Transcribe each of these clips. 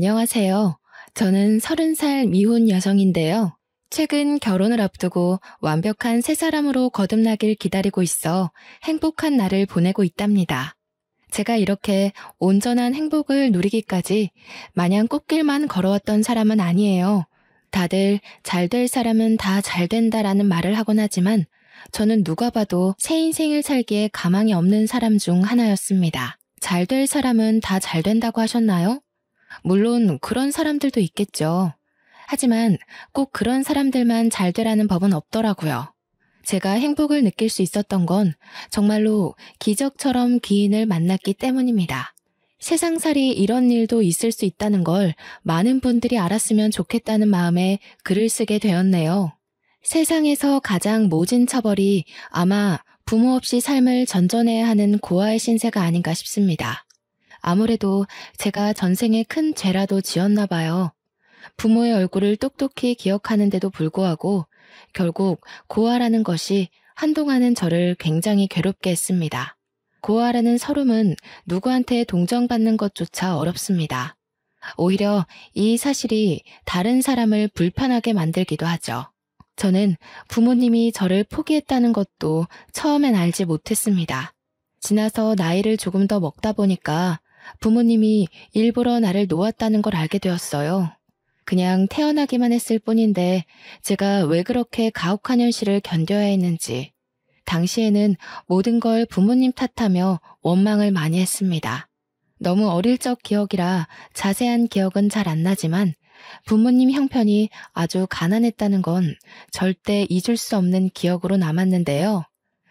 안녕하세요. 저는 30살 미혼 여성인데요. 최근 결혼을 앞두고 완벽한 새 사람으로 거듭나길 기다리고 있어 행복한 날을 보내고 있답니다. 제가 이렇게 온전한 행복을 누리기까지 마냥 꽃길만 걸어왔던 사람은 아니에요. 다들 잘 될 사람은 다 잘 된다라는 말을 하곤 하지만 저는 누가 봐도 새 인생을 살기에 가망이 없는 사람 중 하나였습니다. 잘 될 사람은 다 잘 된다고 하셨나요? 물론 그런 사람들도 있겠죠. 하지만 꼭 그런 사람들만 잘 되라는 법은 없더라고요. 제가 행복을 느낄 수 있었던 건 정말로 기적처럼 귀인을 만났기 때문입니다. 세상살이 이런 일도 있을 수 있다는 걸 많은 분들이 알았으면 좋겠다는 마음에 글을 쓰게 되었네요. 세상에서 가장 모진 처벌이 아마 부모 없이 삶을 전전해야 하는 고아의 신세가 아닌가 싶습니다. 아무래도 제가 전생에 큰 죄라도 지었나 봐요. 부모의 얼굴을 똑똑히 기억하는데도 불구하고 결국 고아라는 것이 한동안은 저를 굉장히 괴롭게 했습니다. 고아라는 서름은 누구한테 동정받는 것조차 어렵습니다. 오히려 이 사실이 다른 사람을 불편하게 만들기도 하죠. 저는 부모님이 저를 포기했다는 것도 처음엔 알지 못했습니다. 지나서 나이를 조금 더 먹다 보니까 부모님이 일부러 나를 놓았다는 걸 알게 되었어요. 그냥 태어나기만 했을 뿐인데 제가 왜 그렇게 가혹한 현실을 견뎌야 했는지. 당시에는 모든 걸 부모님 탓하며 원망을 많이 했습니다. 너무 어릴 적 기억이라 자세한 기억은 잘 안 나지만 부모님 형편이 아주 가난했다는 건 절대 잊을 수 없는 기억으로 남았는데요.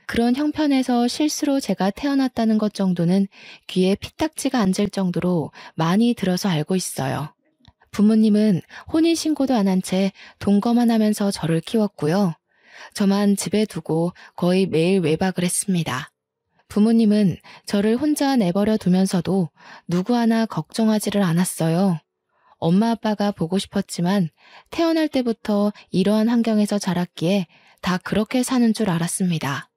그런 형편에서 실수로 제가 태어났다는 것 정도는 귀에 피딱지가 앉을 정도로 많이 들어서 알고 있어요. 부모님은 혼인신고도 안 한 채 동거만 하면서 저를 키웠고요. 저만 집에 두고 거의 매일 외박을 했습니다. 부모님은 저를 혼자 내버려 두면서도 누구 하나 걱정하지를 않았어요. 엄마 아빠가 보고 싶었지만 태어날 때부터 이러한 환경에서 자랐기에 다 그렇게 사는 줄 알았습니다.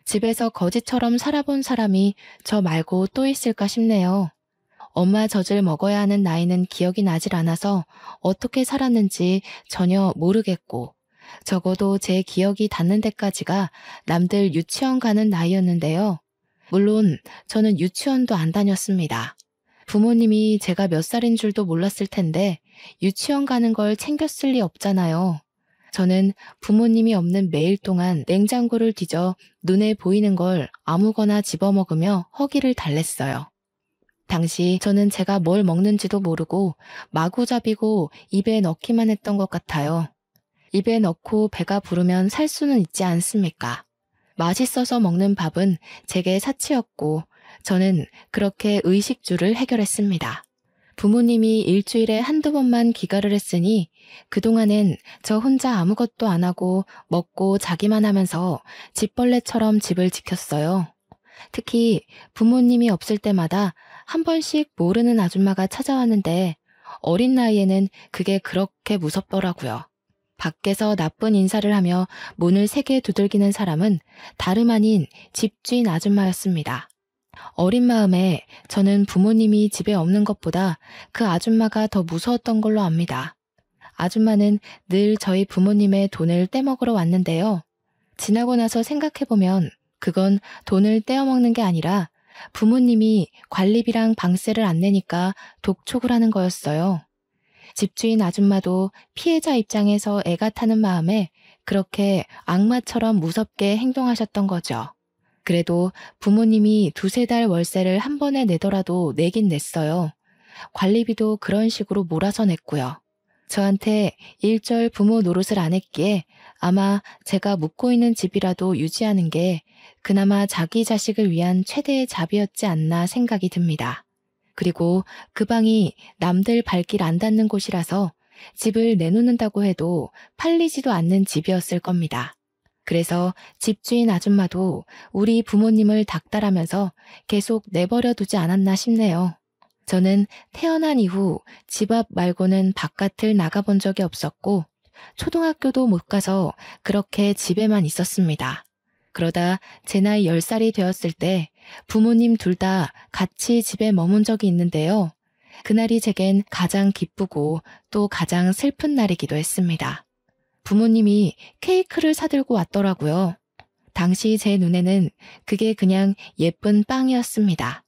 집에서 거지처럼 살아본 사람이 저 말고 또 있을까 싶네요. 엄마 젖을 먹어야 하는 나이는 기억이 나질 않아서 어떻게 살았는지 전혀 모르겠고 적어도 제 기억이 닿는 데까지가 남들 유치원 가는 나이였는데요. 물론 저는 유치원도 안 다녔습니다. 부모님이 제가 몇 살인 줄도 몰랐을 텐데 유치원 가는 걸 챙겼을 리 없잖아요. 저는 부모님이 없는 매일 동안 냉장고를 뒤져 눈에 보이는 걸 아무거나 집어먹으며 허기를 달랬어요. 당시 저는 제가 뭘 먹는지도 모르고 마구잡이고 입에 넣기만 했던 것 같아요. 입에 넣고 배가 부르면 살 수는 있지 않습니까? 맛있어서 먹는 밥은 제게 사치였고 저는 그렇게 의식주를 해결했습니다. 부모님이 일주일에 한두 번만 귀가를 했으니 그동안엔 저 혼자 아무것도 안 하고 먹고 자기만 하면서 집벌레처럼 집을 지켰어요. 특히 부모님이 없을 때마다 한 번씩 모르는 아줌마가 찾아왔는데 어린 나이에는 그게 그렇게 무섭더라고요. 밖에서 나쁜 인사를 하며 문을 세게 두들기는 사람은 다름 아닌 집주인 아줌마였습니다. 어린 마음에 저는 부모님이 집에 없는 것보다 그 아줌마가 더 무서웠던 걸로 압니다. 아줌마는 늘 저희 부모님의 돈을 떼먹으러 왔는데요. 지나고 나서 생각해보면 그건 돈을 떼어먹는 게 아니라 부모님이 관리비랑 방세를 안 내니까 독촉을 하는 거였어요. 집주인 아줌마도 피해자 입장에서 애가 타는 마음에 그렇게 악마처럼 무섭게 행동하셨던 거죠. 그래도 부모님이 두세 달 월세를 한 번에 내더라도 내긴 냈어요. 관리비도 그런 식으로 몰아서 냈고요. 저한테 일절 부모 노릇을 안 했기에 아마 제가 묵고 있는 집이라도 유지하는 게 그나마 자기 자식을 위한 최대의 자비였지 않나 생각이 듭니다. 그리고 그 방이 남들 발길 안 닿는 곳이라서 집을 내놓는다고 해도 팔리지도 않는 집이었을 겁니다. 그래서 집주인 아줌마도 우리 부모님을 닥달하면서 계속 내버려 두지 않았나 싶네요. 저는 태어난 이후 집 앞 말고는 바깥을 나가본 적이 없었고 초등학교도 못 가서 그렇게 집에만 있었습니다. 그러다 제 나이 10살이 되었을 때 부모님 둘 다 같이 집에 머문 적이 있는데요. 그날이 제겐 가장 기쁘고 또 가장 슬픈 날이기도 했습니다. 부모님이 케이크를 사들고 왔더라고요. 당시 제 눈에는 그게 그냥 예쁜 빵이었습니다.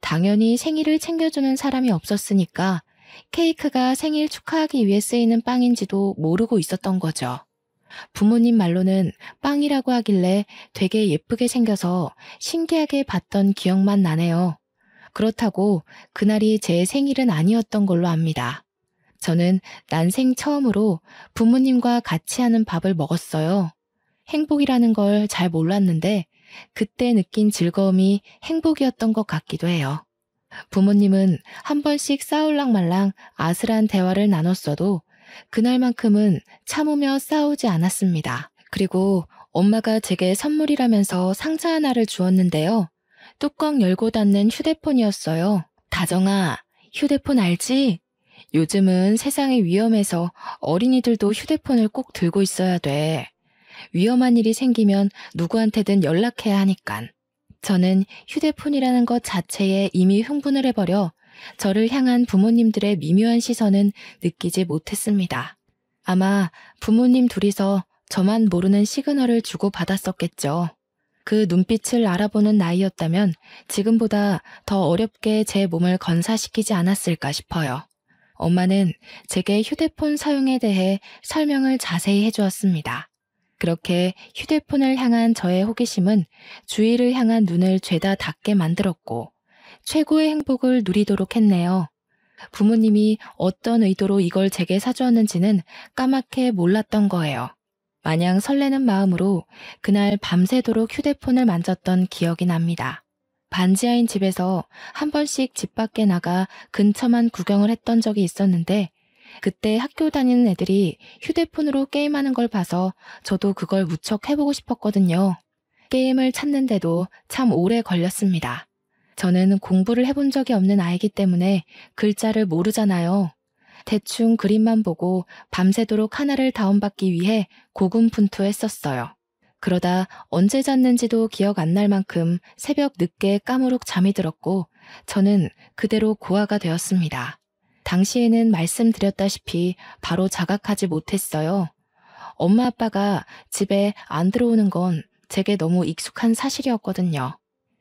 당연히 생일을 챙겨주는 사람이 없었으니까 케이크가 생일 축하하기 위해 쓰이는 빵인지도 모르고 있었던 거죠. 부모님 말로는 빵이라고 하길래 되게 예쁘게 생겨서 신기하게 봤던 기억만 나네요. 그렇다고 그날이 제 생일은 아니었던 걸로 압니다. 저는 난생 처음으로 부모님과 같이 하는 밥을 먹었어요. 행복이라는 걸 잘 몰랐는데 그때 느낀 즐거움이 행복이었던 것 같기도 해요. 부모님은 한 번씩 싸울랑말랑 아슬한 대화를 나눴어도 그날만큼은 참으며 싸우지 않았습니다. 그리고 엄마가 제게 선물이라면서 상자 하나를 주었는데요. 뚜껑 열고 닫는 휴대폰이었어요. 다정아, 휴대폰 알지? 요즘은 세상이 위험해서 어린이들도 휴대폰을 꼭 들고 있어야 돼. 위험한 일이 생기면 누구한테든 연락해야 하니깐. 저는 휴대폰이라는 것 자체에 이미 흥분을 해버려 저를 향한 부모님들의 미묘한 시선은 느끼지 못했습니다. 아마 부모님 둘이서 저만 모르는 시그널을 주고받았었겠죠. 그 눈빛을 알아보는 나이였다면 지금보다 더 어렵게 제 몸을 건사시키지 않았을까 싶어요. 엄마는 제게 휴대폰 사용에 대해 설명을 자세히 해주었습니다. 그렇게 휴대폰을 향한 저의 호기심은 주위를 향한 눈을 죄다 닫게 만들었고 최고의 행복을 누리도록 했네요. 부모님이 어떤 의도로 이걸 제게 사주었는지는 까맣게 몰랐던 거예요. 마냥 설레는 마음으로 그날 밤새도록 휴대폰을 만졌던 기억이 납니다. 반지하인 집에서 한 번씩 집 밖에 나가 근처만 구경을 했던 적이 있었는데 그때 학교 다니는 애들이 휴대폰으로 게임하는 걸 봐서 저도 그걸 무척 해보고 싶었거든요. 게임을 찾는데도 참 오래 걸렸습니다. 저는 공부를 해본 적이 없는 아이기 때문에 글자를 모르잖아요. 대충 그림만 보고 밤새도록 하나를 다운받기 위해 고군분투했었어요. 그러다 언제 잤는지도 기억 안 날 만큼 새벽 늦게 까무룩 잠이 들었고 저는 그대로 고아가 되었습니다. 당시에는 말씀드렸다시피 바로 자각하지 못했어요. 엄마 아빠가 집에 안 들어오는 건 제게 너무 익숙한 사실이었거든요.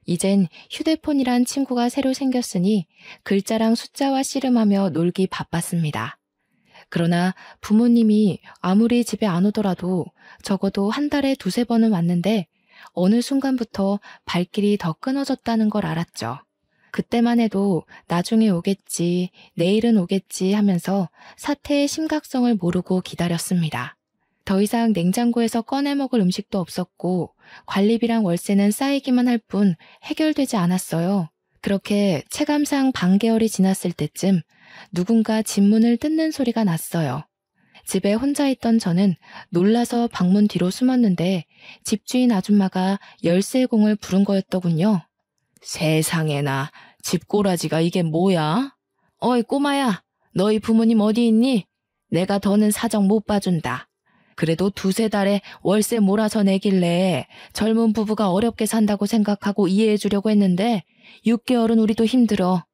이젠 휴대폰이란 친구가 새로 생겼으니 글자랑 숫자와 씨름하며 놀기 바빴습니다. 그러나 부모님이 아무리 집에 안 오더라도 적어도 한 달에 두세 번은 왔는데 어느 순간부터 발길이 더 끊어졌다는 걸 알았죠. 그때만 해도 나중에 오겠지, 내일은 오겠지 하면서 사태의 심각성을 모르고 기다렸습니다. 더 이상 냉장고에서 꺼내 먹을 음식도 없었고 관리비랑 월세는 쌓이기만 할 뿐 해결되지 않았어요. 그렇게 체감상 반개월이 지났을 때쯤 누군가 집 문을 뜯는 소리가 났어요. 집에 혼자 있던 저는 놀라서 방문 뒤로 숨었는데 집주인 아줌마가 열쇠공을 부른 거였더군요. 세상에나, 집꼬라지가 이게 뭐야? 어이 꼬마야, 너희 부모님 어디 있니? 내가 더는 사정 못 봐준다. 그래도 두세 달에 월세 몰아서 내길래 젊은 부부가 어렵게 산다고 생각하고 이해해 주려고 했는데 6개월은 우리도 힘들어.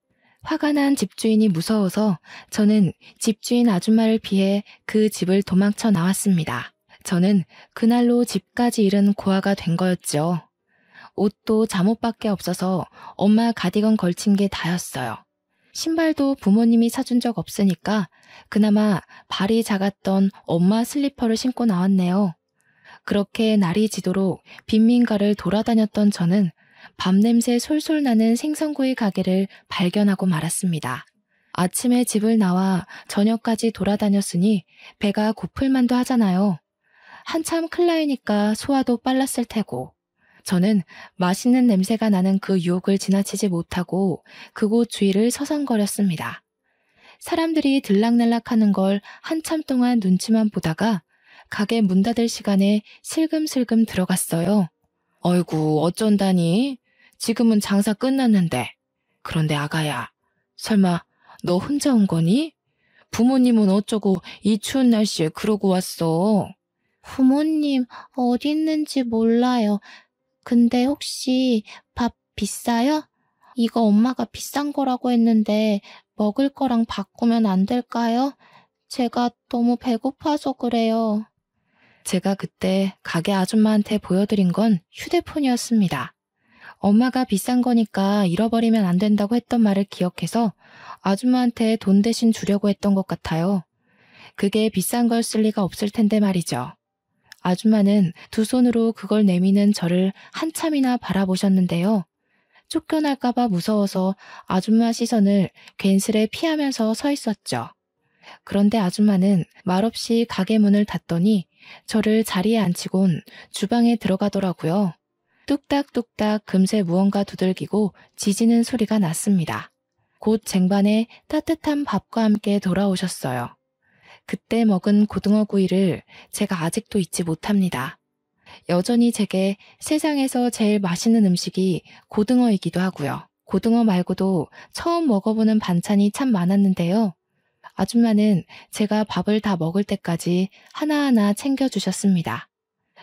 화가 난 집주인이 무서워서 저는 집주인 아줌마를 피해 그 집을 도망쳐 나왔습니다. 저는 그날로 집까지 잃은 고아가 된 거였죠. 옷도 잠옷밖에 없어서 엄마 가디건 걸친 게 다였어요. 신발도 부모님이 사준 적 없으니까 그나마 발이 작았던 엄마 슬리퍼를 신고 나왔네요. 그렇게 날이 지도록 빈민가를 돌아다녔던 저는 밤냄새 솔솔 나는 생선구이 가게를 발견하고 말았습니다. 아침에 집을 나와 저녁까지 돌아다녔으니 배가 고플만도 하잖아요. 한참 클라이니까 소화도 빨랐을 테고. 저는 맛있는 냄새가 나는 그 유혹을 지나치지 못하고 그곳 주위를 서성거렸습니다. 사람들이 들락날락하는 걸 한참 동안 눈치만 보다가 가게 문 닫을 시간에 슬금슬금 들어갔어요. 어이구, 어쩐다니? 지금은 장사 끝났는데. 그런데 아가야, 설마 너 혼자 온 거니? 부모님은 어쩌고 이 추운 날씨에 그러고 왔어? 부모님 어디 있는지 몰라요. 근데 혹시 밥 비싸요? 이거 엄마가 비싼 거라고 했는데 먹을 거랑 바꾸면 안 될까요? 제가 너무 배고파서 그래요. 제가 그때 가게 아줌마한테 보여드린 건 휴대폰이었습니다. 엄마가 비싼 거니까 잃어버리면 안 된다고 했던 말을 기억해서 아줌마한테 돈 대신 주려고 했던 것 같아요. 그게 비싼 걸 쓸 리가 없을 텐데 말이죠. 아줌마는 두 손으로 그걸 내미는 저를 한참이나 바라보셨는데요. 쫓겨날까봐 무서워서 아줌마 시선을 괜스레 피하면서 서 있었죠. 그런데 아줌마는 말없이 가게 문을 닫더니 저를 자리에 앉히곤 주방에 들어가더라고요. 뚝딱뚝딱 금세 무언가 두들기고 지지는 소리가 났습니다. 곧 쟁반에 따뜻한 밥과 함께 돌아오셨어요. 그때 먹은 고등어 구이를 제가 아직도 잊지 못합니다. 여전히 제게 세상에서 제일 맛있는 음식이 고등어이기도 하고요. 고등어 말고도 처음 먹어보는 반찬이 참 많았는데요. 아줌마는 제가 밥을 다 먹을 때까지 하나하나 챙겨주셨습니다.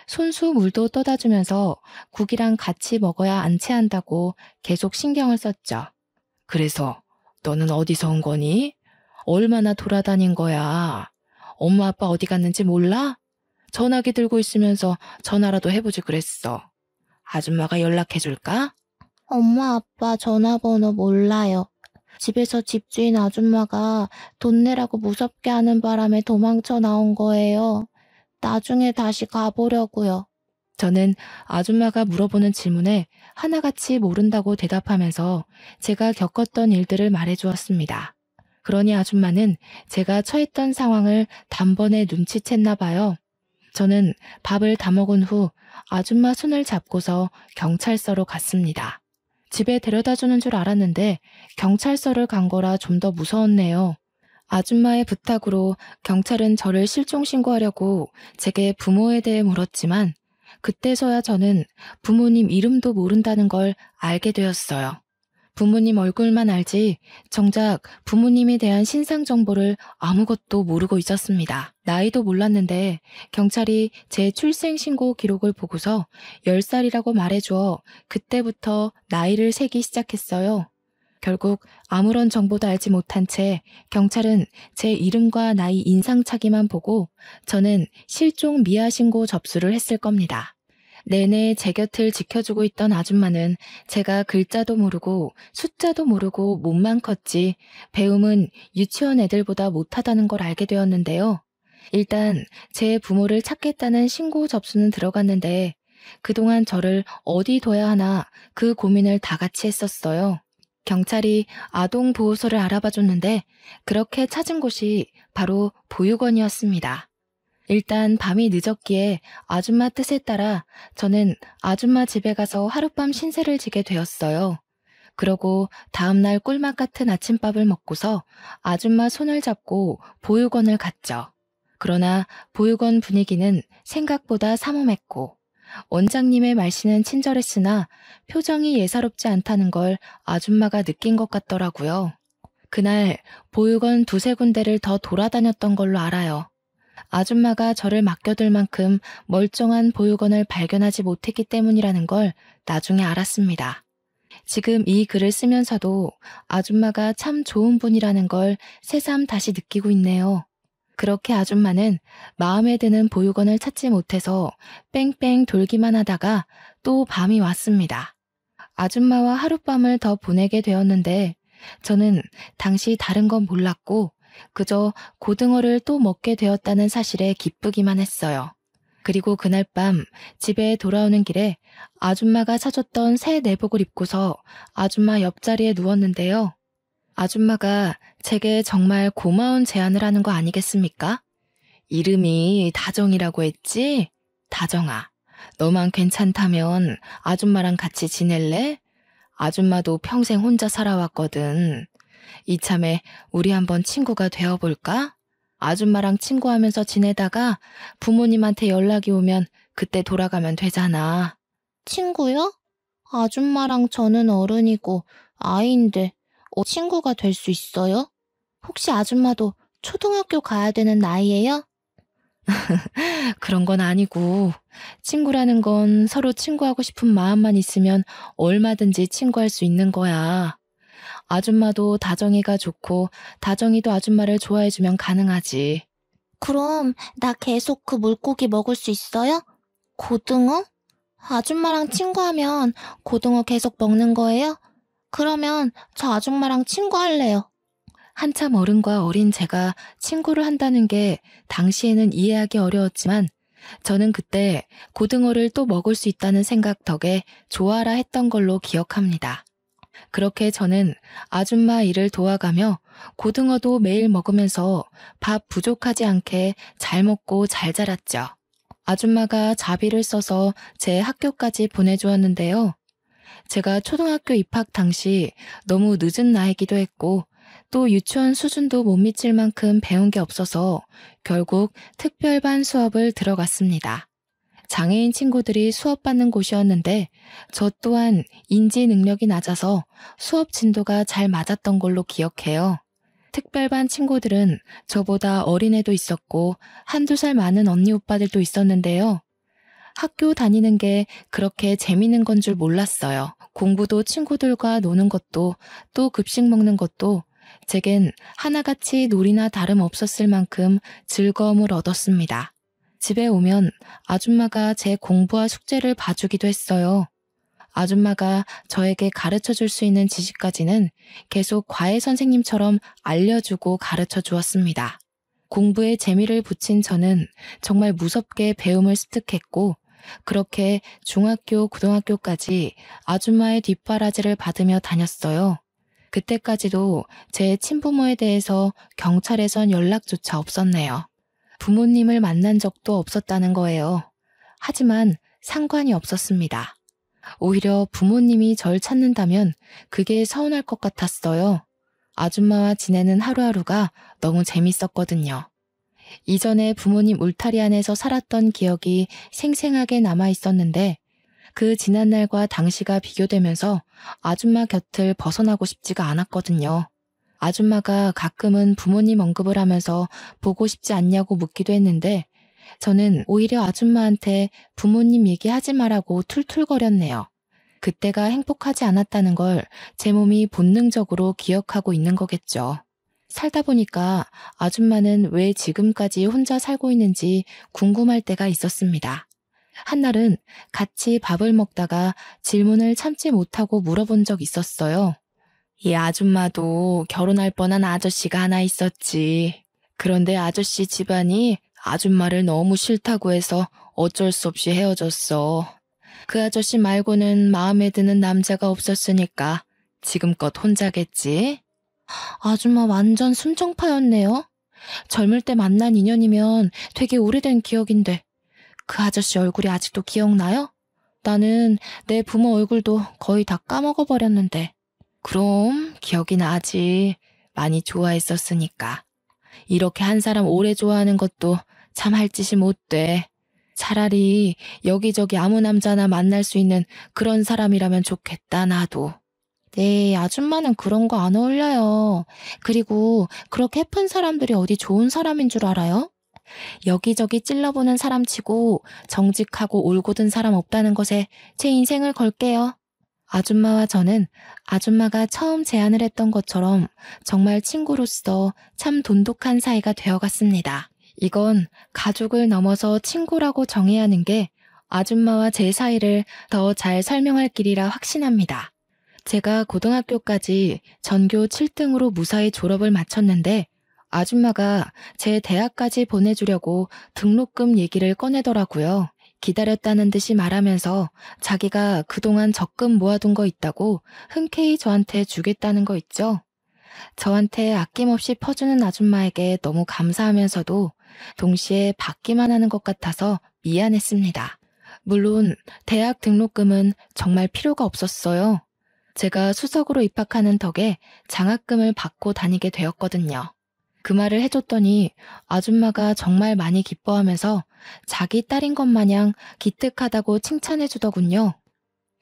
손수 물도 떠다 주면서 국이랑 같이 먹어야 안 체한다고 계속 신경을 썼죠. 그래서 너는 어디서 온 거니? 얼마나 돌아다닌 거야? 엄마 아빠 어디 갔는지 몰라? 전화기 들고 있으면서 전화라도 해보지 그랬어. 아줌마가 연락해 줄까? 엄마, 아빠 전화번호 몰라요. 집에서 집주인 아줌마가 돈 내라고 무섭게 하는 바람에 도망쳐 나온 거예요. 나중에 다시 가보려고요. 저는 아줌마가 물어보는 질문에 하나같이 모른다고 대답하면서 제가 겪었던 일들을 말해주었습니다. 그러니 아줌마는 제가 처했던 상황을 단번에 눈치챘나 봐요. 저는 밥을 다 먹은 후 아줌마 손을 잡고서 경찰서로 갔습니다. 집에 데려다주는 줄 알았는데 경찰서를 간 거라 좀 더 무서웠네요. 아줌마의 부탁으로 경찰은 저를 실종 신고하려고 제게 부모에 대해 물었지만 그때서야 저는 부모님 이름도 모른다는 걸 알게 되었어요. 부모님 얼굴만 알지 정작 부모님에 대한 신상 정보를 아무것도 모르고 있었습니다. 나이도 몰랐는데 경찰이 제 출생신고 기록을 보고서 10살이라고 말해주어 그때부터 나이를 세기 시작했어요. 결국 아무런 정보도 알지 못한 채 경찰은 제 이름과 나이 인상착의만 보고 저는 실종 미아 신고 접수를 했을 겁니다. 내내 제 곁을 지켜주고 있던 아줌마는 제가 글자도 모르고 숫자도 모르고 몸만 컸지 배움은 유치원 애들보다 못하다는 걸 알게 되었는데요. 일단 제 부모를 찾겠다는 신고 접수는 들어갔는데 그동안 저를 어디 둬야 하나 그 고민을 다 같이 했었어요. 경찰이 아동보호소를 알아봐줬는데 그렇게 찾은 곳이 바로 보육원이었습니다. 일단 밤이 늦었기에 아줌마 뜻에 따라 저는 아줌마 집에 가서 하룻밤 신세를 지게 되었어요. 그러고 다음날 꿀맛 같은 아침밥을 먹고서 아줌마 손을 잡고 보육원을 갔죠. 그러나 보육원 분위기는 생각보다 삼엄했고 원장님의 말씨는 친절했으나 표정이 예사롭지 않다는 걸 아줌마가 느낀 것 같더라고요. 그날 보육원 두세 군데를 더 돌아다녔던 걸로 알아요. 아줌마가 저를 맡겨둘 만큼 멀쩡한 보육원을 발견하지 못했기 때문이라는 걸 나중에 알았습니다. 지금 이 글을 쓰면서도 아줌마가 참 좋은 분이라는 걸 새삼 다시 느끼고 있네요. 그렇게 아줌마는 마음에 드는 보육원을 찾지 못해서 뺑뺑 돌기만 하다가 또 밤이 왔습니다. 아줌마와 하룻밤을 더 보내게 되었는데 저는 당시 다른 건 몰랐고 그저 고등어를 또 먹게 되었다는 사실에 기쁘기만 했어요. 그리고 그날 밤 집에 돌아오는 길에 아줌마가 사줬던 새 내복을 입고서 아줌마 옆자리에 누웠는데요. 아줌마가 제게 정말 고마운 제안을 하는 거 아니겠습니까? 이름이 다정이라고 했지? 다정아, 너만 괜찮다면 아줌마랑 같이 지낼래? 아줌마도 평생 혼자 살아왔거든. 이참에 우리 한번 친구가 되어볼까? 아줌마랑 친구하면서 지내다가 부모님한테 연락이 오면 그때 돌아가면 되잖아. 친구요? 아줌마랑 저는 어른이고 아이인데 친구가 될 수 있어요? 혹시 아줌마도 초등학교 가야 되는 나이예요? 그런 건 아니고, 친구라는 건 서로 친구하고 싶은 마음만 있으면 얼마든지 친구할 수 있는 거야. 아줌마도 다정이가 좋고, 다정이도 아줌마를 좋아해주면 가능하지. 그럼 나 계속 그 물고기 먹을 수 있어요? 고등어? 아줌마랑 친구하면 고등어 계속 먹는 거예요? 그러면 저 아줌마랑 친구할래요. 한참 어른과 어린 제가 친구를 한다는 게 당시에는 이해하기 어려웠지만, 저는 그때 고등어를 또 먹을 수 있다는 생각 덕에 좋아라 했던 걸로 기억합니다. 그렇게 저는 아줌마 일을 도와가며 고등어도 매일 먹으면서 밥 부족하지 않게 잘 먹고 잘 자랐죠. 아줌마가 자비를 써서 제 학교까지 보내주었는데요. 제가 초등학교 입학 당시 너무 늦은 나이기도 했고 또 유치원 수준도 못 미칠 만큼 배운 게 없어서 결국 특별반 수업을 들어갔습니다. 장애인 친구들이 수업받는 곳이었는데 저 또한 인지 능력이 낮아서 수업 진도가 잘 맞았던 걸로 기억해요. 특별반 친구들은 저보다 어린애도 있었고 한두 살 많은 언니 오빠들도 있었는데요. 학교 다니는 게 그렇게 재밌는 건 줄 몰랐어요. 공부도 친구들과 노는 것도 또 급식 먹는 것도 제겐 하나같이 놀이나 다름없었을 만큼 즐거움을 얻었습니다. 집에 오면 아줌마가 제 공부와 숙제를 봐주기도 했어요. 아줌마가 저에게 가르쳐 줄 수 있는 지식까지는 계속 과외 선생님처럼 알려주고 가르쳐 주었습니다. 공부에 재미를 붙인 저는 정말 무섭게 배움을 습득했고 그렇게 중학교, 고등학교까지 아줌마의 뒷바라지를 받으며 다녔어요. 그때까지도 제 친부모에 대해서 경찰에선 연락조차 없었네요. 부모님을 만난 적도 없었다는 거예요. 하지만 상관이 없었습니다. 오히려 부모님이 절 찾는다면 그게 서운할 것 같았어요. 아줌마와 지내는 하루하루가 너무 재밌었거든요. 이전에 부모님 울타리 안에서 살았던 기억이 생생하게 남아 있었는데 그 지난날과 당시가 비교되면서 아줌마 곁을 벗어나고 싶지가 않았거든요. 아줌마가 가끔은 부모님 언급을 하면서 보고 싶지 않냐고 묻기도 했는데 저는 오히려 아줌마한테 부모님 얘기하지 말라고 툴툴거렸네요. 그때가 행복하지 않았다는 걸 제 몸이 본능적으로 기억하고 있는 거겠죠. 살다 보니까 아줌마는 왜 지금까지 혼자 살고 있는지 궁금할 때가 있었습니다. 한날은 같이 밥을 먹다가 질문을 참지 못하고 물어본 적 있었어요. 이 아줌마도 결혼할 뻔한 아저씨가 하나 있었지. 그런데 아저씨 집안이 아줌마를 너무 싫다고 해서 어쩔 수 없이 헤어졌어. 그 아저씨 말고는 마음에 드는 남자가 없었으니까 지금껏 혼자겠지? 아줌마 완전 순정파였네요. 젊을 때 만난 인연이면 되게 오래된 기억인데 그 아저씨 얼굴이 아직도 기억나요? 나는 내 부모 얼굴도 거의 다 까먹어버렸는데. 그럼 기억이 나지. 많이 좋아했었으니까. 이렇게 한 사람 오래 좋아하는 것도 참 할 짓이 못 돼. 차라리 여기저기 아무 남자나 만날 수 있는 그런 사람이라면 좋겠다, 나도. 네, 아줌마는 그런 거 안 어울려요. 그리고 그렇게 예쁜 사람들이 어디 좋은 사람인 줄 알아요? 여기저기 찔러보는 사람 치고 정직하고 올곧은 사람 없다는 것에 제 인생을 걸게요. 아줌마와 저는 아줌마가 처음 제안을 했던 것처럼 정말 친구로서 참 돈독한 사이가 되어갔습니다. 이건 가족을 넘어서 친구라고 정해야 하는 게 아줌마와 제 사이를 더 잘 설명할 길이라 확신합니다. 제가 고등학교까지 전교 7등으로 무사히 졸업을 마쳤는데 아줌마가 제 대학까지 보내주려고 등록금 얘기를 꺼내더라고요. 기다렸다는 듯이 말하면서 자기가 그동안 적금 모아둔 거 있다고 흔쾌히 저한테 주겠다는 거 있죠. 저한테 아낌없이 퍼주는 아줌마에게 너무 감사하면서도 동시에 받기만 하는 것 같아서 미안했습니다. 물론 대학 등록금은 정말 필요가 없었어요. 제가 수석으로 입학하는 덕에 장학금을 받고 다니게 되었거든요. 그 말을 해줬더니 아줌마가 정말 많이 기뻐하면서 자기 딸인 것 마냥 기특하다고 칭찬해주더군요.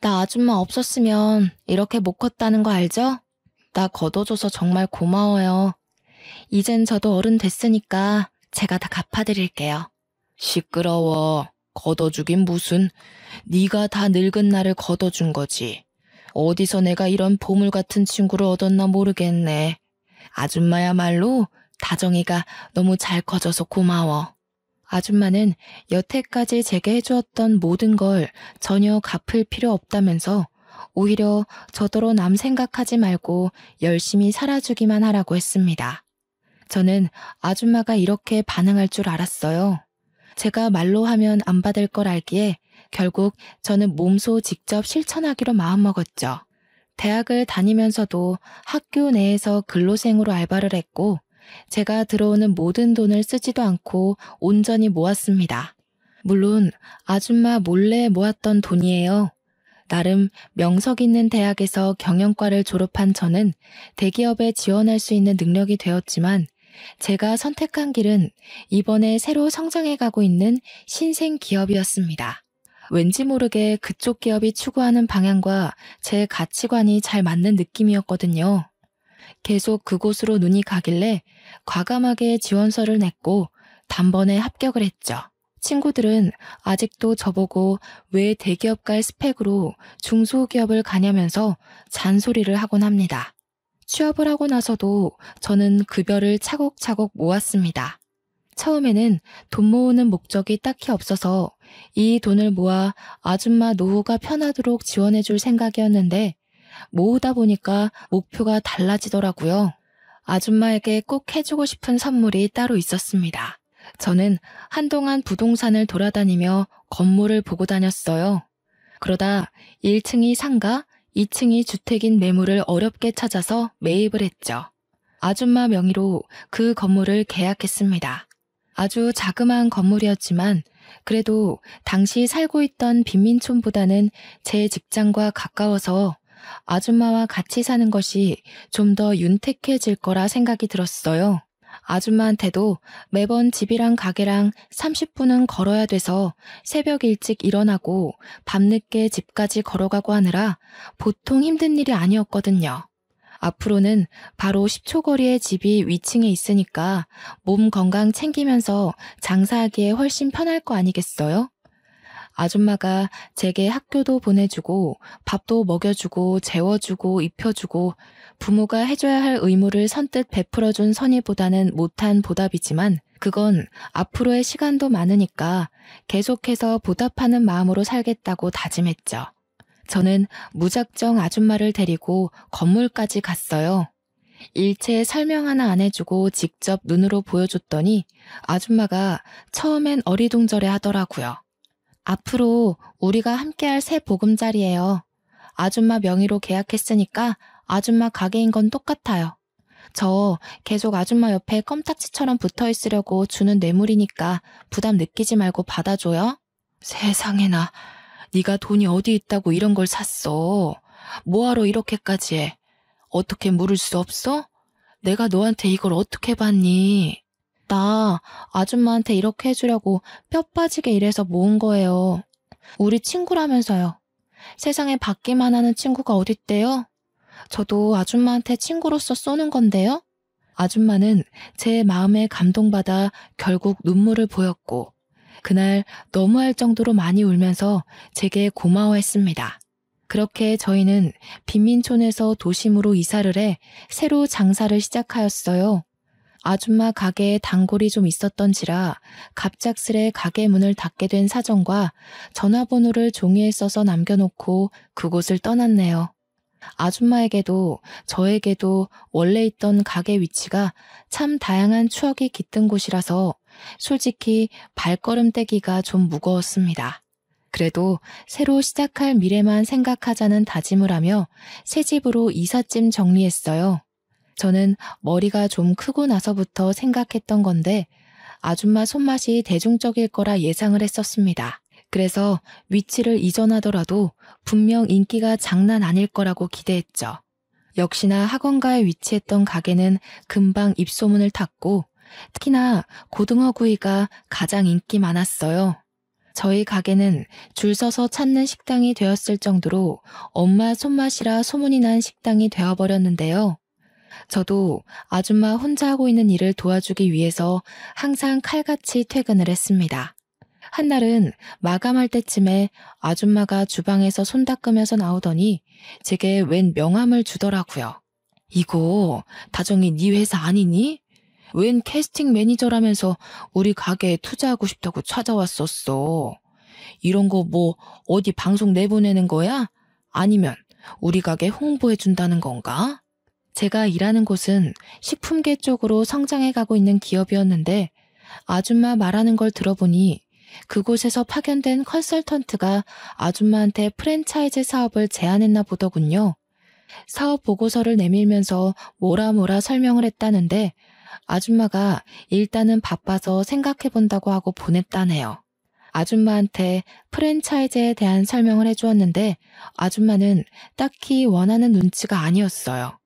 나 아줌마 없었으면 이렇게 못 컸다는 거 알죠? 나 걷어줘서 정말 고마워요. 이젠 저도 어른 됐으니까 제가 다 갚아드릴게요. 시끄러워. 걷어주긴 무슨. 네가 다 늙은 나를 걷어준 거지. 어디서 내가 이런 보물 같은 친구를 얻었나 모르겠네. 아줌마야말로 다정이가 너무 잘 커져서 고마워. 아줌마는 여태까지 제게 해주었던 모든 걸 전혀 갚을 필요 없다면서 오히려 저더러 남 생각하지 말고 열심히 살아주기만 하라고 했습니다. 저는 아줌마가 이렇게 반응할 줄 알았어요. 제가 말로 하면 안 받을 걸 알기에 결국 저는 몸소 직접 실천하기로 마음먹었죠. 대학을 다니면서도 학교 내에서 근로생으로 알바를 했고 제가 들어오는 모든 돈을 쓰지도 않고 온전히 모았습니다. 물론 아줌마 몰래 모았던 돈이에요. 나름 명석 있는 대학에서 경영과를 졸업한 저는 대기업에 지원할 수 있는 능력이 되었지만 제가 선택한 길은 이번에 새로 성장해 가고 있는 신생 기업이었습니다. 왠지 모르게 그쪽 기업이 추구하는 방향과 제 가치관이 잘 맞는 느낌이었거든요. 계속 그곳으로 눈이 가길래 과감하게 지원서를 냈고 단번에 합격을 했죠. 친구들은 아직도 저보고 왜 대기업 갈 스펙으로 중소기업을 가냐면서 잔소리를 하곤 합니다. 취업을 하고 나서도 저는 급여를 차곡차곡 모았습니다. 처음에는 돈 모으는 목적이 딱히 없어서 이 돈을 모아 아줌마 노후가 편하도록 지원해줄 생각이었는데 모으다 보니까 목표가 달라지더라고요. 아줌마에게 꼭 해주고 싶은 선물이 따로 있었습니다. 저는 한동안 부동산을 돌아다니며 건물을 보고 다녔어요. 그러다 1층이 상가, 2층이 주택인 매물을 어렵게 찾아서 매입을 했죠. 아줌마 명의로 그 건물을 계약했습니다. 아주 자그마한 건물이었지만 그래도 당시 살고 있던 빈민촌보다는 제 직장과 가까워서 아줌마와 같이 사는 것이 좀 더 윤택해질 거라 생각이 들었어요. 아줌마한테도 매번 집이랑 가게랑 30분은 걸어야 돼서 새벽 일찍 일어나고 밤늦게 집까지 걸어가고 하느라 보통 힘든 일이 아니었거든요. 앞으로는 바로 10초 거리의 집이 위층에 있으니까 몸 건강 챙기면서 장사하기에 훨씬 편할 거 아니겠어요? 아줌마가 제게 학교도 보내주고 밥도 먹여주고 재워주고 입혀주고 부모가 해줘야 할 의무를 선뜻 베풀어준 선의보다는 못한 보답이지만 그건 앞으로의 시간도 많으니까 계속해서 보답하는 마음으로 살겠다고 다짐했죠. 저는 무작정 아줌마를 데리고 건물까지 갔어요. 일체 설명 하나 안 해주고 직접 눈으로 보여줬더니 아줌마가 처음엔 어리둥절해 하더라고요. 앞으로 우리가 함께할 새 보금자리예요. 아줌마 명의로 계약했으니까 아줌마 가게인 건 똑같아요. 저 계속 아줌마 옆에 껌딱지처럼 붙어 있으려고 주는 뇌물이니까 부담 느끼지 말고 받아줘요. 세상에나, 네가 돈이 어디 있다고 이런 걸 샀어. 뭐하러 이렇게까지 해? 어떻게 물을 수 없어? 내가 너한테 이걸 어떻게 받니? 나 아줌마한테 이렇게 해주려고 뼈 빠지게 일해서 모은 거예요. 우리 친구라면서요. 세상에 받기만 하는 친구가 어딨대요? 저도 아줌마한테 친구로서 쏘는 건데요. 아줌마는 제 마음에 감동받아 결국 눈물을 보였고 그날 너무할 정도로 많이 울면서 제게 고마워했습니다. 그렇게 저희는 빈민촌에서 도심으로 이사를 해 새로 장사를 시작하였어요. 아줌마 가게에 단골이 좀 있었던지라 갑작스레 가게 문을 닫게 된 사정과 전화번호를 종이에 써서 남겨놓고 그곳을 떠났네요. 아줌마에게도 저에게도 원래 있던 가게 위치가 참 다양한 추억이 깃든 곳이라서 솔직히 발걸음 떼기가 좀 무거웠습니다. 그래도 새로 시작할 미래만 생각하자는 다짐을 하며 새 집으로 이삿짐 정리했어요. 저는 머리가 좀 크고 나서부터 생각했던 건데 아줌마 손맛이 대중적일 거라 예상을 했었습니다. 그래서 위치를 이전하더라도 분명 인기가 장난 아닐 거라고 기대했죠. 역시나 학원가에 위치했던 가게는 금방 입소문을 탔고 특히나 고등어구이가 가장 인기 많았어요. 저희 가게는 줄 서서 찾는 식당이 되었을 정도로 엄마 손맛이라 소문이 난 식당이 되어버렸는데요. 저도 아줌마 혼자 하고 있는 일을 도와주기 위해서 항상 칼같이 퇴근을 했습니다. 한날은 마감할 때쯤에 아줌마가 주방에서 손 닦으면서 나오더니 제게 웬 명함을 주더라고요. 이거 다정이 네 회사 아니니? 웬 캐스팅 매니저라면서 우리 가게에 투자하고 싶다고 찾아왔었어. 이런 거 뭐 어디 방송 내보내는 거야? 아니면 우리 가게 홍보해준다는 건가? 제가 일하는 곳은 식품계 쪽으로 성장해 가고 있는 기업이었는데 아줌마 말하는 걸 들어보니 그곳에서 파견된 컨설턴트가 아줌마한테 프랜차이즈 사업을 제안했나 보더군요. 사업 보고서를 내밀면서 뭐라 설명을 했다는데 아줌마가 일단은 바빠서 생각해본다고 하고 보냈다네요. 아줌마한테 프랜차이즈에 대한 설명을 해주었는데 아줌마는 딱히 원하는 눈치가 아니었어요.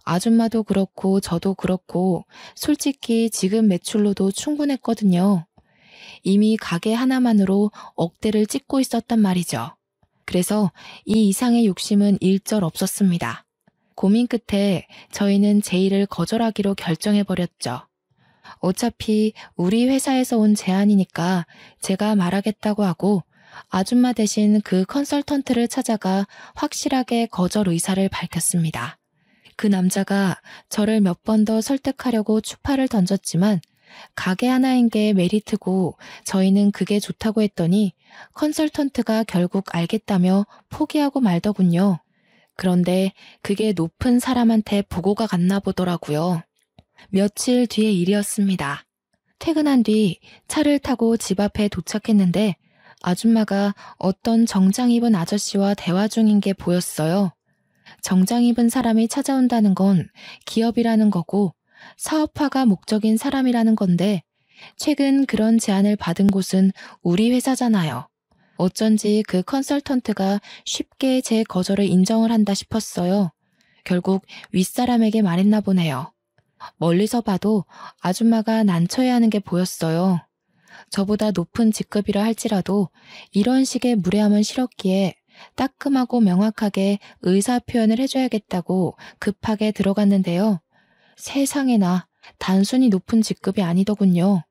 아줌마도 그렇고 저도 그렇고 솔직히 지금 매출로도 충분했거든요. 이미 가게 하나만으로 억대를 찍고 있었단 말이죠. 그래서 이 이상의 욕심은 일절 없었습니다. 고민 끝에 저희는 제의를 거절하기로 결정해버렸죠. 어차피 우리 회사에서 온 제안이니까 제가 말하겠다고 하고 아줌마 대신 그 컨설턴트를 찾아가 확실하게 거절 의사를 밝혔습니다. 그 남자가 저를 몇 번 더 설득하려고 추파를 던졌지만 가게 하나인 게 메리트고 저희는 그게 좋다고 했더니 컨설턴트가 결국 알겠다며 포기하고 말더군요. 그런데 그게 높은 사람한테 보고가 갔나 보더라고요. 며칠 뒤의 일이었습니다. 퇴근한 뒤 차를 타고 집 앞에 도착했는데 아줌마가 어떤 정장 입은 아저씨와 대화 중인 게 보였어요. 정장 입은 사람이 찾아온다는 건 기업이라는 거고 사업화가 목적인 사람이라는 건데 최근 그런 제안을 받은 곳은 우리 회사잖아요. 어쩐지 그 컨설턴트가 쉽게 제 거절을 인정을 한다 싶었어요. 결국 윗사람에게 말했나 보네요. 멀리서 봐도 아줌마가 난처해하는 게 보였어요. 저보다 높은 직급이라 할지라도 이런 식의 무례함은 싫었기에 따끔하고 명확하게 의사표현을 해줘야겠다고 급하게 들어갔는데요. 세상에나 단순히 높은 직급이 아니더군요.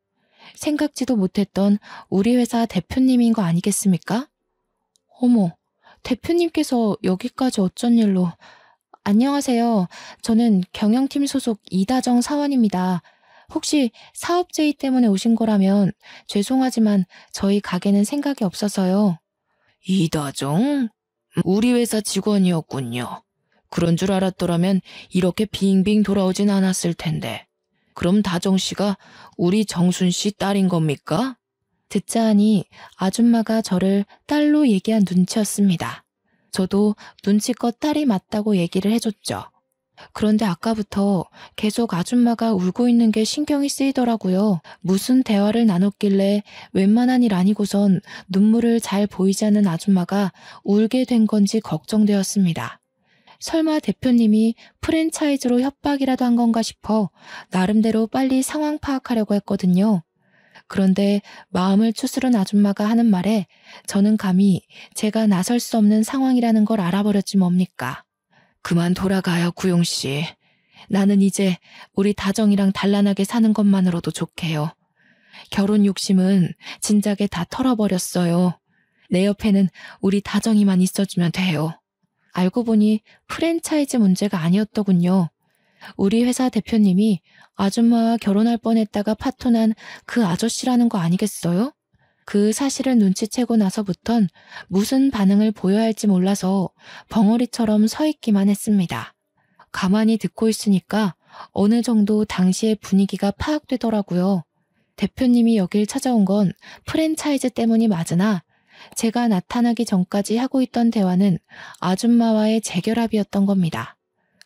생각지도 못했던 우리 회사 대표님인 거 아니겠습니까? 어머, 대표님께서 여기까지 어쩐 일로... 안녕하세요. 저는 경영팀 소속 이다정 사원입니다. 혹시 사업 제의 때문에 오신 거라면 죄송하지만 저희 가게는 생각이 없어서요. 이다정? 우리 회사 직원이었군요. 그런 줄 알았더라면 이렇게 빙빙 돌아오진 않았을 텐데. 그럼 다정 씨가 우리 정순 씨 딸인 겁니까? 듣자 하니 아줌마가 저를 딸로 얘기한 눈치였습니다. 저도 눈치껏 딸이 맞다고 얘기를 해줬죠. 그런데 아까부터 계속 아줌마가 울고 있는 게 신경이 쓰이더라고요. 무슨 대화를 나눴길래 웬만한 일 아니고선 눈물을 잘 보이지 않는 아줌마가 울게 된 건지 걱정되었습니다. 설마 대표님이 프랜차이즈로 협박이라도 한 건가 싶어 나름대로 빨리 상황 파악하려고 했거든요. 그런데 마음을 추스른 아줌마가 하는 말에 저는 감히 제가 나설 수 없는 상황이라는 걸 알아버렸지 뭡니까. 그만 돌아가요, 구용씨. 나는 이제 우리 다정이랑 단란하게 사는 것만으로도 좋게요. 결혼 욕심은 진작에 다 털어버렸어요. 내 옆에는 우리 다정이만 있어주면 돼요. 알고 보니 프랜차이즈 문제가 아니었더군요. 우리 회사 대표님이 아줌마와 결혼할 뻔했다가 파토난 그 아저씨라는 거 아니겠어요? 그 사실을 눈치채고 나서부턴 무슨 반응을 보여야 할지 몰라서 벙어리처럼 서 있기만 했습니다. 가만히 듣고 있으니까 어느 정도 당시의 분위기가 파악되더라고요. 대표님이 여길 찾아온 건 프랜차이즈 때문이 맞으나 제가 나타나기 전까지 하고 있던 대화는 아줌마와의 재결합이었던 겁니다.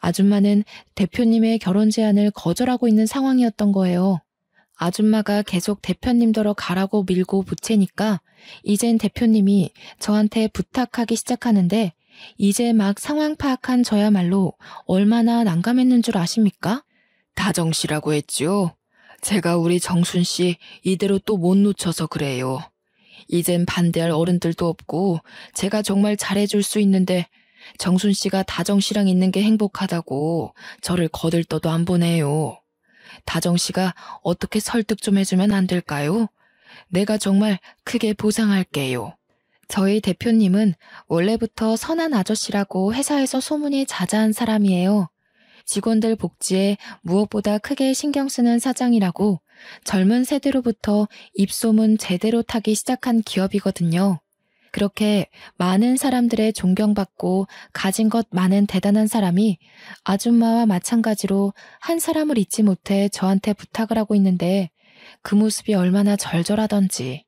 아줌마는 대표님의 결혼 제안을 거절하고 있는 상황이었던 거예요. 아줌마가 계속 대표님더러 가라고 밀고 부채니까 이젠 대표님이 저한테 부탁하기 시작하는데 이제 막 상황 파악한 저야말로 얼마나 난감했는 줄 아십니까? 다정 씨라고 했죠. 제가 우리 정순 씨 이대로 또 못 놓쳐서 그래요. 이젠 반대할 어른들도 없고 제가 정말 잘해줄 수 있는데 정순 씨가 다정 씨랑 있는 게 행복하다고 저를 거들떠도 안 보내요. 다정 씨가 어떻게 설득 좀 해주면 안 될까요? 내가 정말 크게 보상할게요. 저희 대표님은 원래부터 선한 아저씨라고 회사에서 소문이 자자한 사람이에요. 직원들 복지에 무엇보다 크게 신경 쓰는 사장이라고 젊은 세대로부터 입소문 제대로 타기 시작한 기업이거든요. 그렇게 많은 사람들의 존경받고 가진 것 많은 대단한 사람이 아줌마와 마찬가지로 한 사람을 잊지 못해 저한테 부탁을 하고 있는데 그 모습이 얼마나 절절하던지.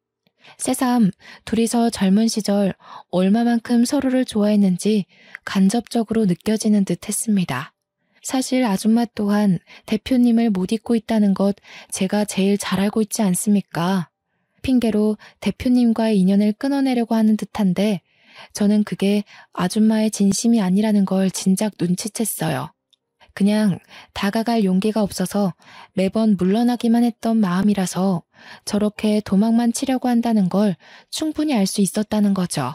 새삼 둘이서 젊은 시절 얼마만큼 서로를 좋아했는지 간접적으로 느껴지는 듯 했습니다. 사실 아줌마 또한 대표님을 못 잊고 있다는 것 제가 제일 잘 알고 있지 않습니까? 핑계로 대표님과의 인연을 끊어내려고 하는 듯한데 저는 그게 아줌마의 진심이 아니라는 걸 진작 눈치챘어요. 그냥 다가갈 용기가 없어서 매번 물러나기만 했던 마음이라서 저렇게 도망만 치려고 한다는 걸 충분히 알 수 있었다는 거죠.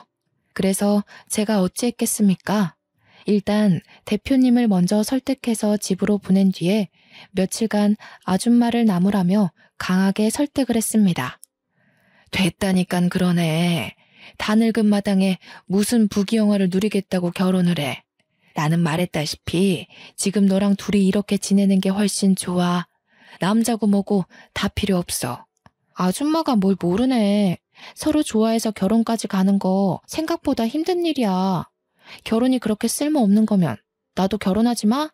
그래서 제가 어찌했겠습니까? 일단 대표님을 먼저 설득해서 집으로 보낸 뒤에 며칠간 아줌마를 나무라며 강하게 설득을 했습니다. 됐다니깐 그러네. 다 늙은 마당에 무슨 부귀영화를 누리겠다고 결혼을 해. 나는 말했다시피 지금 너랑 둘이 이렇게 지내는 게 훨씬 좋아. 남자고 뭐고 다 필요 없어. 아줌마가 뭘 모르네. 서로 좋아해서 결혼까지 가는 거 생각보다 힘든 일이야. 결혼이 그렇게 쓸모없는 거면 나도 결혼하지 마?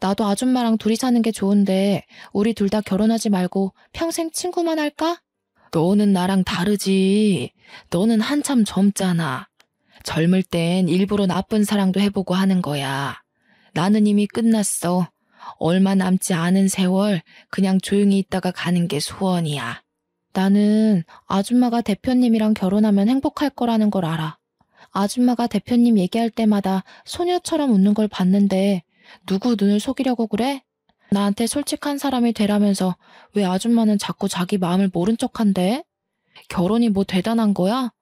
나도 아줌마랑 둘이 사는 게 좋은데 우리 둘 다 결혼하지 말고 평생 친구만 할까? 너는 나랑 다르지. 너는 한참 젊잖아. 젊을 땐 일부러 나쁜 사랑도 해보고 하는 거야. 나는 이미 끝났어. 얼마 남지 않은 세월 그냥 조용히 있다가 가는 게 소원이야. 나는 아줌마가 대표님이랑 결혼하면 행복할 거라는 걸 알아. 아줌마가 대표님 얘기할 때마다 소녀처럼 웃는 걸 봤는데 누구 눈을 속이려고 그래? 나한테 솔직한 사람이 되라면서 왜 아줌마는 자꾸 자기 마음을 모른 척한대? 결혼이 뭐 대단한 거야?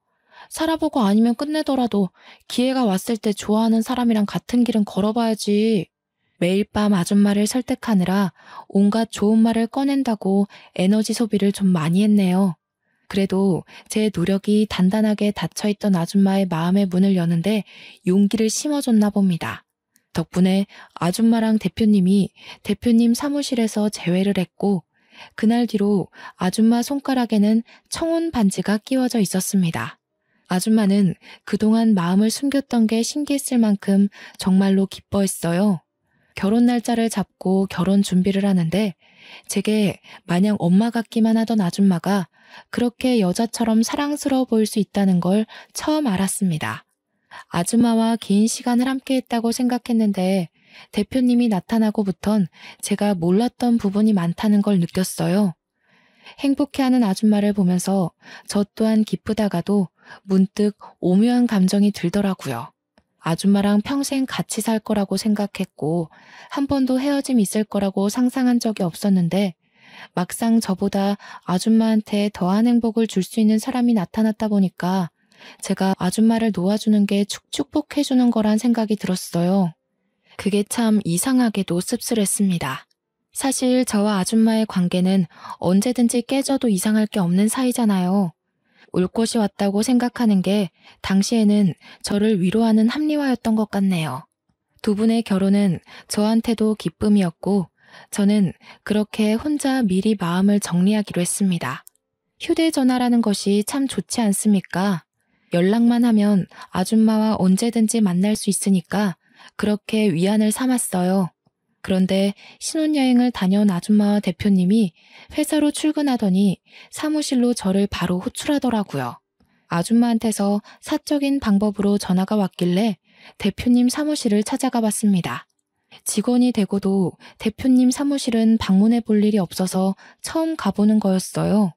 살아보고 아니면 끝내더라도 기회가 왔을 때 좋아하는 사람이랑 같은 길은 걸어봐야지. 매일 밤 아줌마를 설득하느라 온갖 좋은 말을 꺼낸다고 에너지 소비를 좀 많이 했네요. 그래도 제 노력이 단단하게 닫혀있던 아줌마의 마음의 문을 여는데 용기를 심어줬나 봅니다. 덕분에 아줌마랑 대표님이 대표님 사무실에서 재회를 했고 그날 뒤로 아줌마 손가락에는 청혼 반지가 끼워져 있었습니다. 아줌마는 그동안 마음을 숨겼던 게 신기했을 만큼 정말로 기뻐했어요. 결혼 날짜를 잡고 결혼 준비를 하는데 제게 마냥 엄마 같기만 하던 아줌마가 그렇게 여자처럼 사랑스러워 보일 수 있다는 걸 처음 알았습니다. 아줌마와 긴 시간을 함께했다고 생각했는데 대표님이 나타나고부턴 제가 몰랐던 부분이 많다는 걸 느꼈어요. 행복해하는 아줌마를 보면서 저 또한 기쁘다가도 문득 오묘한 감정이 들더라고요. 아줌마랑 평생 같이 살 거라고 생각했고 한 번도 헤어짐 있을 거라고 상상한 적이 없었는데 막상 저보다 아줌마한테 더한 행복을 줄 수 있는 사람이 나타났다 보니까 제가 아줌마를 놓아주는 게 축복해주는 거란 생각이 들었어요. 그게 참 이상하게도 씁쓸했습니다. 사실 저와 아줌마의 관계는 언제든지 깨져도 이상할 게 없는 사이잖아요. 올 것이 왔다고 생각하는 게 당시에는 저를 위로하는 합리화였던 것 같네요. 두 분의 결혼은 저한테도 기쁨이었고 저는 그렇게 혼자 미리 마음을 정리하기로 했습니다. 휴대전화라는 것이 참 좋지 않습니까? 연락만 하면 아줌마와 언제든지 만날 수 있으니까 그렇게 위안을 삼았어요. 그런데 신혼여행을 다녀온 아줌마와 대표님이 회사로 출근하더니 사무실로 저를 바로 호출하더라고요. 아줌마한테서 사적인 방법으로 전화가 왔길래 대표님 사무실을 찾아가 봤습니다. 직원이 되고도 대표님 사무실은 방문해 볼 일이 없어서 처음 가보는 거였어요.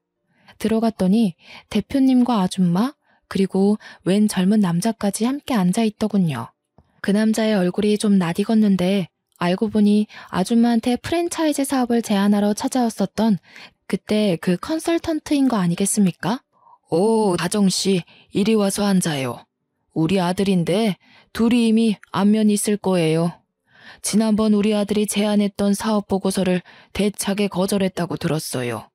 들어갔더니 대표님과 아줌마 그리고 웬 젊은 남자까지 함께 앉아있더군요. 그 남자의 얼굴이 좀 낯익었는데 알고 보니 아줌마한테 프랜차이즈 사업을 제안하러 찾아왔었던 그때 그 컨설턴트인 거 아니겠습니까? 오, 다정씨, 이리 와서 앉아요. 우리 아들인데 둘이 이미 안면이 있을 거예요. 지난번 우리 아들이 제안했던 사업 보고서를 대차게 거절했다고 들었어요.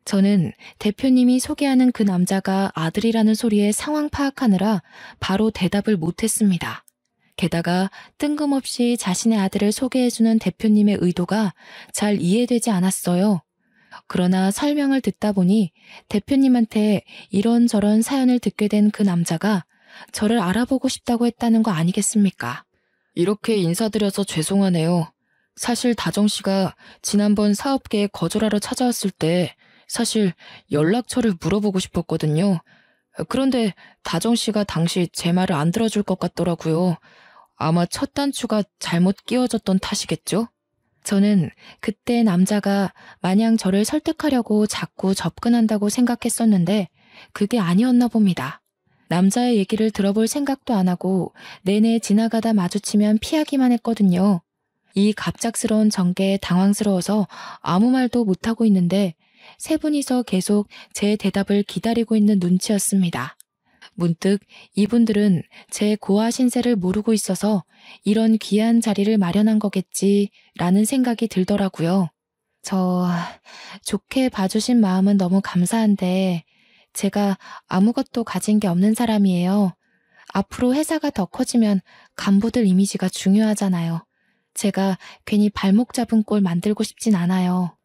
저는 대표님이 소개하는 그 남자가 아들이라는 소리에 상황 파악하느라 바로 대답을 못했습니다. 게다가 뜬금없이 자신의 아들을 소개해주는 대표님의 의도가 잘 이해되지 않았어요. 그러나 설명을 듣다 보니 대표님한테 이런저런 사연을 듣게 된 그 남자가 저를 알아보고 싶다고 했다는 거 아니겠습니까? 이렇게 인사드려서 죄송하네요. 사실 다정 씨가 지난번 사업 계획 거절하러 찾아왔을 때 사실 연락처를 물어보고 싶었거든요. 그런데 다정 씨가 당시 제 말을 안 들어줄 것 같더라고요. 아마 첫 단추가 잘못 끼워졌던 탓이겠죠? 저는 그때 남자가 마냥 저를 설득하려고 자꾸 접근한다고 생각했었는데 그게 아니었나 봅니다. 남자의 얘기를 들어볼 생각도 안 하고 내내 지나가다 마주치면 피하기만 했거든요. 이 갑작스러운 전개에 당황스러워서 아무 말도 못하고 있는데 세 분이서 계속 제 대답을 기다리고 있는 눈치였습니다. 문득 이분들은 제 고아 신세를 모르고 있어서 이런 귀한 자리를 마련한 거겠지라는 생각이 들더라고요. 좋게 봐주신 마음은 너무 감사한데 제가 아무것도 가진 게 없는 사람이에요. 앞으로 회사가 더 커지면 간부들 이미지가 중요하잖아요. 제가 괜히 발목 잡은 꼴 만들고 싶진 않아요.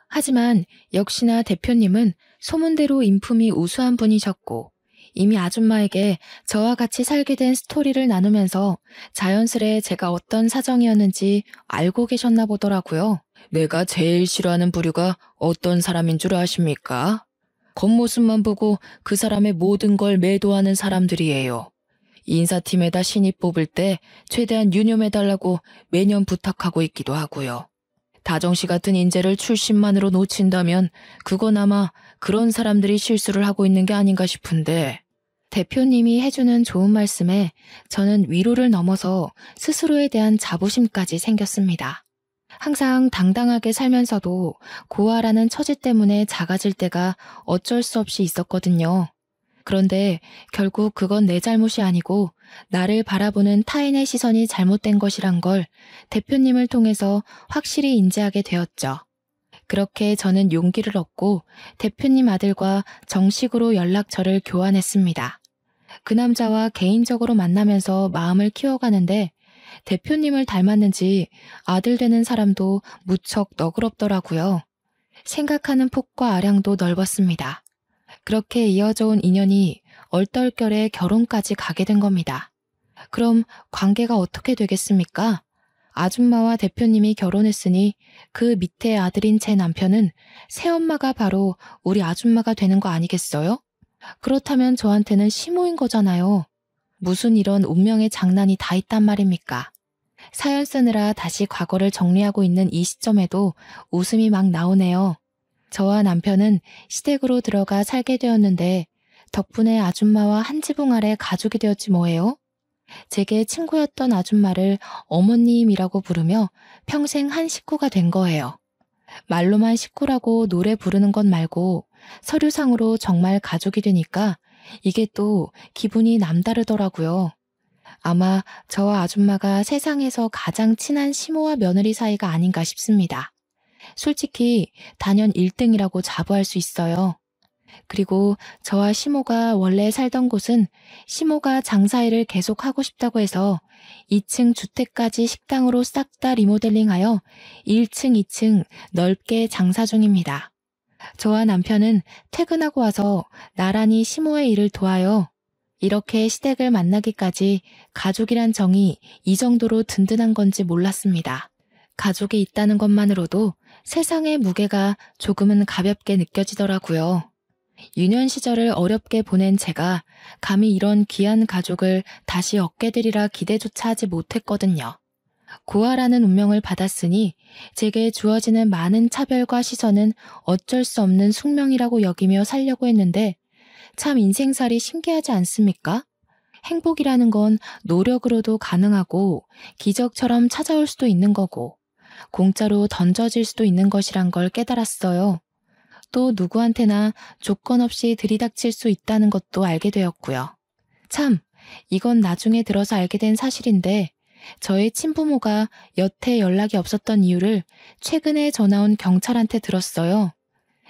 하지만 역시나 대표님은 소문대로 인품이 우수한 분이셨고 이미 아줌마에게 저와 같이 살게 된 스토리를 나누면서 자연스레 제가 어떤 사정이었는지 알고 계셨나 보더라고요. 내가 제일 싫어하는 부류가 어떤 사람인 줄 아십니까? 겉모습만 보고 그 사람의 모든 걸 매도하는 사람들이에요. 인사팀에다 신입 뽑을 때 최대한 유념해달라고 매년 부탁하고 있기도 하고요. 다정씨 같은 인재를 출신만으로 놓친다면 그건 아마 그런 사람들이 실수를 하고 있는 게 아닌가 싶은데 대표님이 해주는 좋은 말씀에 저는 위로를 넘어서 스스로에 대한 자부심까지 생겼습니다. 항상 당당하게 살면서도 고아라는 처지 때문에 작아질 때가 어쩔 수 없이 있었거든요. 그런데 결국 그건 내 잘못이 아니고 나를 바라보는 타인의 시선이 잘못된 것이란 걸 대표님을 통해서 확실히 인지하게 되었죠. 그렇게 저는 용기를 얻고 대표님 아들과 정식으로 연락처를 교환했습니다. 그 남자와 개인적으로 만나면서 마음을 키워가는데 대표님을 닮았는지 아들 되는 사람도 무척 너그럽더라고요. 생각하는 폭과 아량도 넓었습니다. 그렇게 이어져 온 인연이 얼떨결에 결혼까지 가게 된 겁니다. 그럼 관계가 어떻게 되겠습니까? 아줌마와 대표님이 결혼했으니 그 밑에 아들인 제 남편은 새엄마가 바로 우리 아줌마가 되는 거 아니겠어요? 그렇다면 저한테는 시모인 거잖아요. 무슨 이런 운명의 장난이 다 있단 말입니까? 사연 쓰느라 다시 과거를 정리하고 있는 이 시점에도 웃음이 막 나오네요. 저와 남편은 시댁으로 들어가 살게 되었는데 덕분에 아줌마와 한 지붕 아래 가족이 되었지 뭐예요? 제게 친구였던 아줌마를 어머님이라고 부르며 평생 한 식구가 된 거예요. 말로만 식구라고 노래 부르는 것 말고 서류상으로 정말 가족이 되니까 이게 또 기분이 남다르더라고요. 아마 저와 아줌마가 세상에서 가장 친한 시모와 며느리 사이가 아닌가 싶습니다. 솔직히 단연 1등이라고 자부할 수 있어요. 그리고 저와 시모가 원래 살던 곳은 시모가 장사일을 계속 하고 싶다고 해서 2층 주택까지 식당으로 싹 다 리모델링하여 1층, 2층 넓게 장사 중입니다. 저와 남편은 퇴근하고 와서 나란히 시모의 일을 도와요. 이렇게 시댁을 만나기까지 가족이란 정이 이 정도로 든든한 건지 몰랐습니다. 가족이 있다는 것만으로도 세상의 무게가 조금은 가볍게 느껴지더라고요. 유년 시절을 어렵게 보낸 제가 감히 이런 귀한 가족을 다시 얻게 되리라 기대조차 하지 못했거든요. 고아라는 운명을 받았으니 제게 주어지는 많은 차별과 시선은 어쩔 수 없는 숙명이라고 여기며 살려고 했는데 참 인생살이 신기하지 않습니까? 행복이라는 건 노력으로도 가능하고 기적처럼 찾아올 수도 있는 거고 공짜로 던져질 수도 있는 것이란 걸 깨달았어요. 또 누구한테나 조건 없이 들이닥칠 수 있다는 것도 알게 되었고요. 참, 이건 나중에 들어서 알게 된 사실인데 저의 친부모가 여태 연락이 없었던 이유를 최근에 전화 온 경찰한테 들었어요.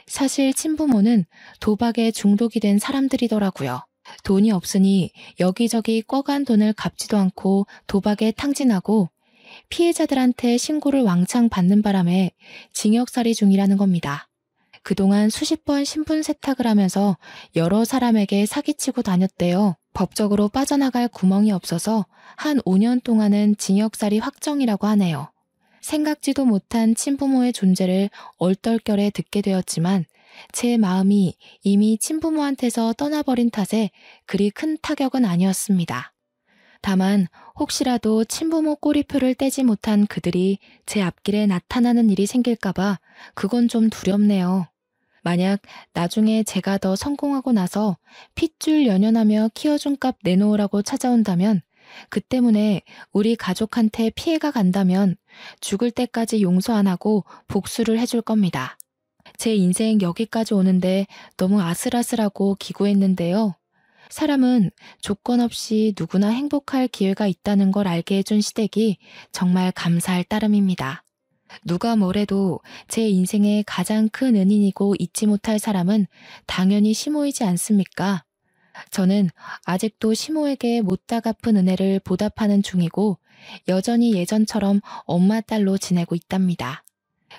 사실 친부모는 도박에 중독이 된 사람들이더라고요. 돈이 없으니 여기저기 꿔간 돈을 갚지도 않고 도박에 탕진하고 피해자들한테 신고를 왕창 받는 바람에 징역살이 중이라는 겁니다. 그동안 수십 번 신분 세탁을 하면서 여러 사람에게 사기치고 다녔대요. 법적으로 빠져나갈 구멍이 없어서 한 5년 동안은 징역살이 확정이라고 하네요. 생각지도 못한 친부모의 존재를 얼떨결에 듣게 되었지만 제 마음이 이미 친부모한테서 떠나버린 탓에 그리 큰 타격은 아니었습니다. 다만 혹시라도 친부모 꼬리표를 떼지 못한 그들이 제 앞길에 나타나는 일이 생길까봐 그건 좀 두렵네요. 만약 나중에 제가 더 성공하고 나서 핏줄 연연하며 키워준 값 내놓으라고 찾아온다면 그 때문에 우리 가족한테 피해가 간다면 죽을 때까지 용서 안 하고 복수를 해줄 겁니다. 제 인생 여기까지 오는데 너무 아슬아슬하고 기구했는데요. 사람은 조건 없이 누구나 행복할 기회가 있다는 걸 알게 해준 시댁이 정말 감사할 따름입니다. 누가 뭐래도 제 인생의 가장 큰 은인이고 잊지 못할 사람은 당연히 시모이지 않습니까? 저는 아직도 시모에게 못다 갚은 은혜를 보답하는 중이고 여전히 예전처럼 엄마 딸로 지내고 있답니다.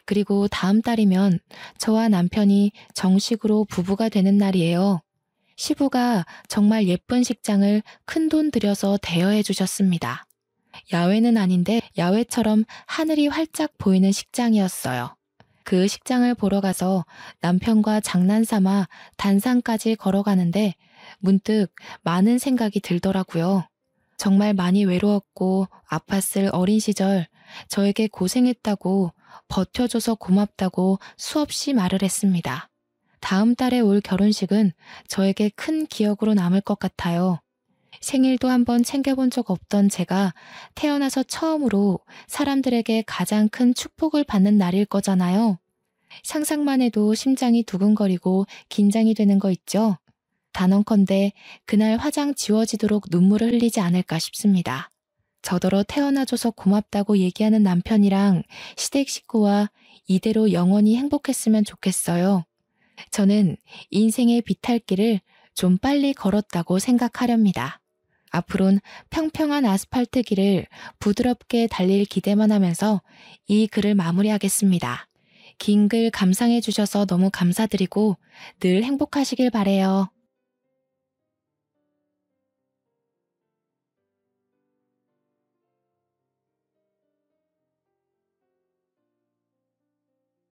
그리고 다음 달이면 저와 남편이 정식으로 부부가 되는 날이에요. 시부가 정말 예쁜 식장을 큰돈 들여서 대여해 주셨습니다. 야외는 아닌데 야외처럼 하늘이 활짝 보이는 식장이었어요. 그 식장을 보러 가서 남편과 장난삼아 단상까지 걸어가는데 문득 많은 생각이 들더라고요. 정말 많이 외로웠고 아팠을 어린 시절 저에게 고생했다고 버텨줘서 고맙다고 수없이 말을 했습니다. 다음 달에 올 결혼식은 저에게 큰 기억으로 남을 것 같아요. 생일도 한번 챙겨본 적 없던 제가 태어나서 처음으로 사람들에게 가장 큰 축복을 받는 날일 거잖아요. 상상만 해도 심장이 두근거리고 긴장이 되는 거 있죠? 단언컨대 그날 화장 지워지도록 눈물을 흘리지 않을까 싶습니다. 저더러 태어나줘서 고맙다고 얘기하는 남편이랑 시댁 식구와 이대로 영원히 행복했으면 좋겠어요. 저는 인생의 비탈길을 좀 빨리 걸었다고 생각하렵니다. 앞으론 평평한 아스팔트 길을 부드럽게 달릴 기대만 하면서 이 글을 마무리하겠습니다. 긴 글 감상해 주셔서 너무 감사드리고 늘 행복하시길 바래요.